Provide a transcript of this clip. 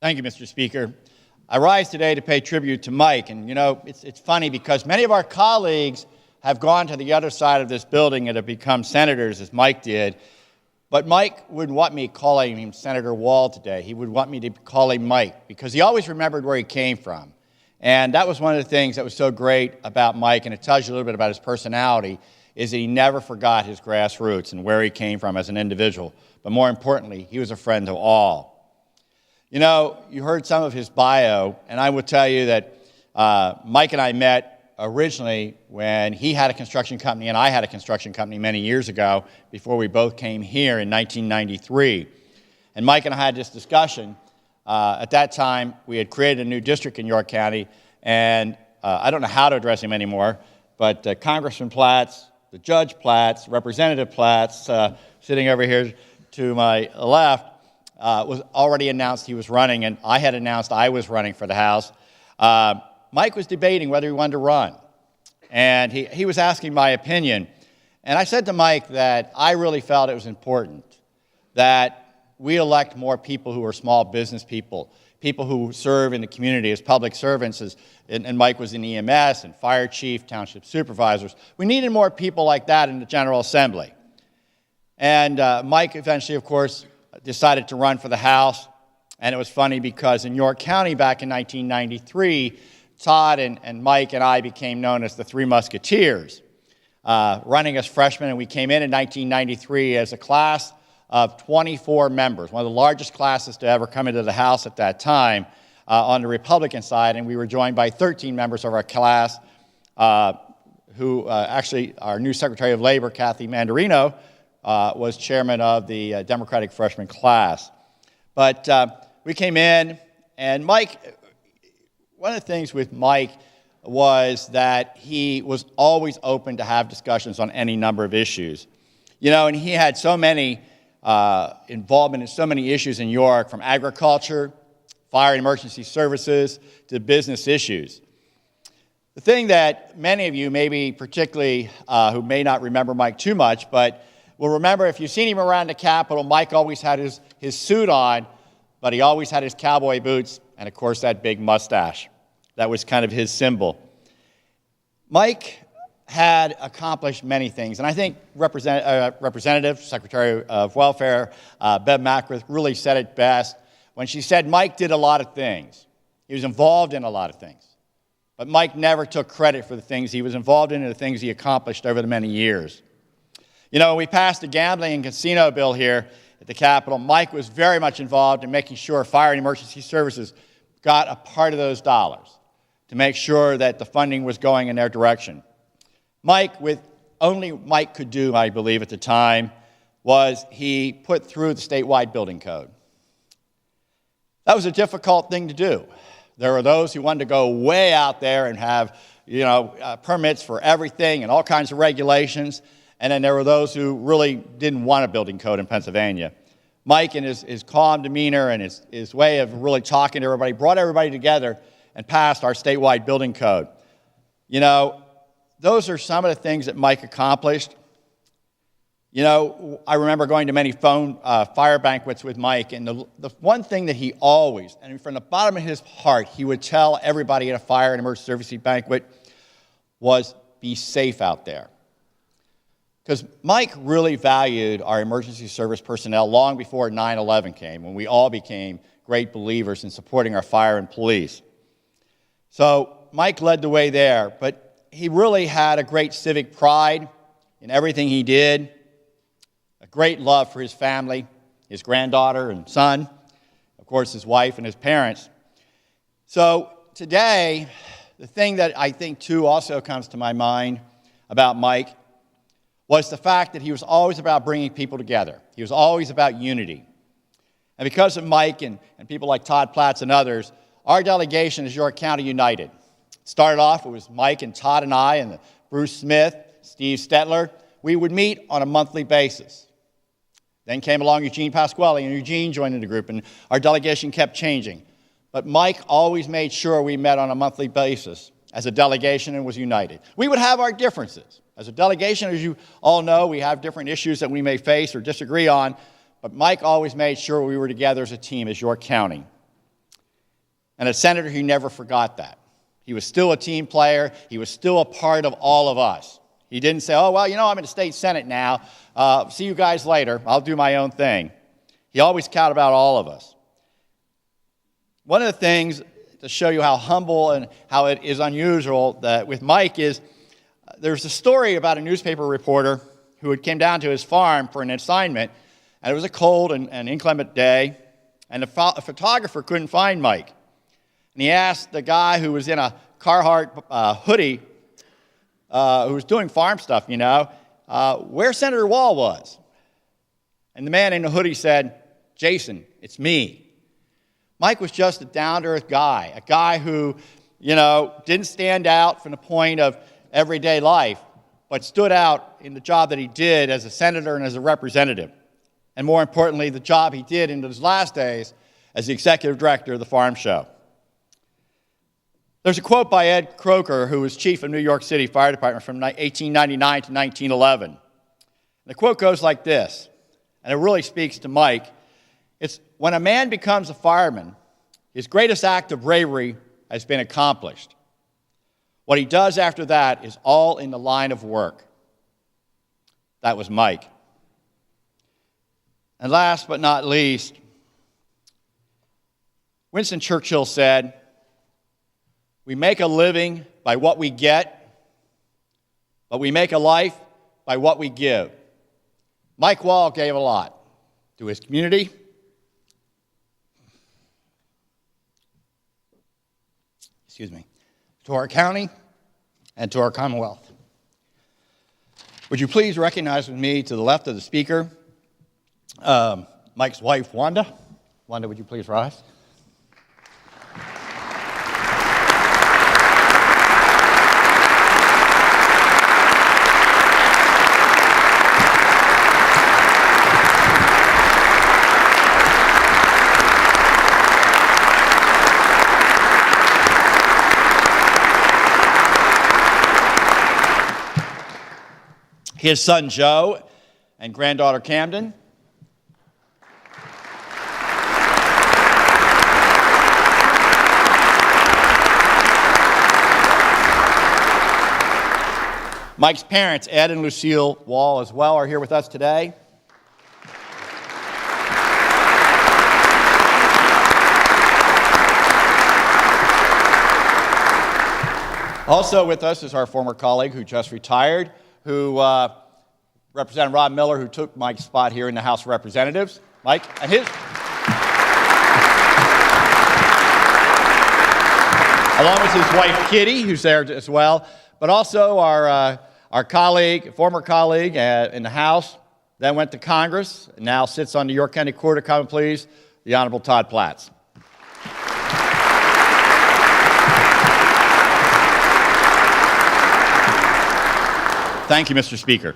Thank you, Mr. Speaker. I rise today to pay tribute to Mike. And, you know, it's funny because many of our colleagues have gone to the other side of this building and have become senators, as Mike did. But Mike wouldn't want me calling him Senator Waugh today. He would want me to call him Mike because he always remembered where he came from. And that was one of the things that was so great about Mike, and it tells you a little bit about his personality, is that he never forgot his grassroots and where he came from as an individual. But more importantly, he was a friend to all. You know, you heard some of his bio, and I would tell you that Mike and I met originally when he had a construction company and I had a construction company many years ago before we both came here in 1993. And Mike and I had this discussion. At that time, we had created a new district in York County, and I don't know how to address him anymore, but Congressman Platts, the Judge Platts, Representative Platts, sitting over here to my left, was already announced he was running, and I had announced I was running for the House. Mike was debating whether he wanted to run, and he was asking my opinion. And I said to Mike that I really felt it was important that we elect more people who are small business people, people who serve in the community as public servants, and Mike was in EMS and fire chief, township supervisors. We needed more people like that in the General Assembly. And Mike eventually, of course, decided to run for the House. And it was funny because in York County back in 1993, Todd and Mike and I became known as the Three Musketeers, running as freshmen. And we came in 1993 as a class of 24 members, one of the largest classes to ever come into the House at that time on the Republican side. And we were joined by 13 members of our class who actually, our new Secretary of Labor, Kathy Mandarino, was chairman of the Democratic freshman class. But we came in, and Mike, one of the things with Mike was that he was always open to have discussions on any number of issues. You know, and he had so many involvement in so many issues in York, from agriculture, fire and emergency services, to business issues. The thing that many of you, maybe particularly who may not remember Mike too much, but will remember if you've seen him around the Capitol, Mike always had his suit on, but he always had his cowboy boots and, of course, that big mustache. That was kind of his symbol. Mike had accomplished many things, and I think Representative, Secretary of Welfare, Bev Mackworth, really said it best when she said Mike did a lot of things. He was involved in a lot of things, but Mike never took credit for the things he was involved in and the things he accomplished over the many years. You know, we passed a gambling and casino bill here at the Capitol. Mike was very much involved in making sure fire and emergency services got a part of those dollars to make sure that the funding was going in their direction. Mike, with only Mike could do, I believe, at the time, was he put through the statewide building code. That was a difficult thing to do. There were those who wanted to go way out there and have, you know, permits for everything and all kinds of regulations. And then there were those who really didn't want a building code in Pennsylvania. Mike, in his calm demeanor and his way of really talking to everybody, brought everybody together and passed our statewide building code. You know, those are some of the things that Mike accomplished. You know, I remember going to many fire banquets with Mike, and the one thing that he always, and from the bottom of his heart, he would tell everybody at a fire and emergency services banquet was, be safe out there. Because Mike really valued our emergency service personnel long before 9/11 came, when we all became great believers in supporting our fire and police. So Mike led the way there, but he really had a great civic pride in everything he did, a great love for his family, his granddaughter and son, of course his wife and his parents. So today, the thing that I think too also comes to my mind about Mike was the fact that he was always about bringing people together. He was always about unity. And because of Mike and people like Todd Platts and others, our delegation is York County United. It started off, it was Mike and Todd and I and Bruce Smith, Steve Stetler. We would meet on a monthly basis. Then came along Eugene Pasquale, and Eugene joined in the group, and our delegation kept changing. But Mike always made sure we met on a monthly basis as a delegation and was united. We would have our differences. As a delegation, as you all know, we have different issues that we may face or disagree on, but Mike always made sure we were together as a team, as York County. And as senator, he never forgot that. He was still a team player. He was still a part of all of us. He didn't say, oh, well, you know, I'm in the state Senate now. See you guys later. I'll do my own thing. He always cared about all of us. One of the things to show you how humble and how it is unusual that with Mike is there's a story about a newspaper reporter who had came down to his farm for an assignment, and it was a cold and inclement day, and a photographer couldn't find Mike. And he asked the guy who was in a Carhartt hoodie, who was doing farm stuff, you know, where Senator Waugh was. And the man in the hoodie said, Jason, it's me. Mike was just a down-to-earth guy, a guy who, you know, didn't stand out from the point of everyday life, but stood out in the job that he did as a senator and as a representative. And more importantly, the job he did in his last days as the executive director of the Farm Show. There's a quote by Ed Croker, who was chief of New York City Fire Department from 1899 to 1911. The quote goes like this, and it really speaks to Mike. It's, when a man becomes a fireman, his greatest act of bravery has been accomplished. What he does after that is all in the line of work. That was Mike. And last but not least, Winston Churchill said, we make a living by what we get, but we make a life by what we give. Mike Waugh gave a lot to his community, to our county, and to our Commonwealth. Would you please recognize with me to the left of the speaker, Mike's wife, Wanda. Wanda, would you please rise? His son, Joe, and granddaughter, Camden. Mike's parents, Ed and Lucille Waugh, as well, are here with us today. Also with us is our former colleague who just retired, who Representative Rob Miller, who took Mike's spot here in the House of Representatives. Mike and his, along with his wife Kitty, who's there as well, but also our colleague, former colleague in the House, then went to Congress, and now sits on the York County Court of Common Pleas, the Honorable Todd Platts. Thank you, Mr. Speaker.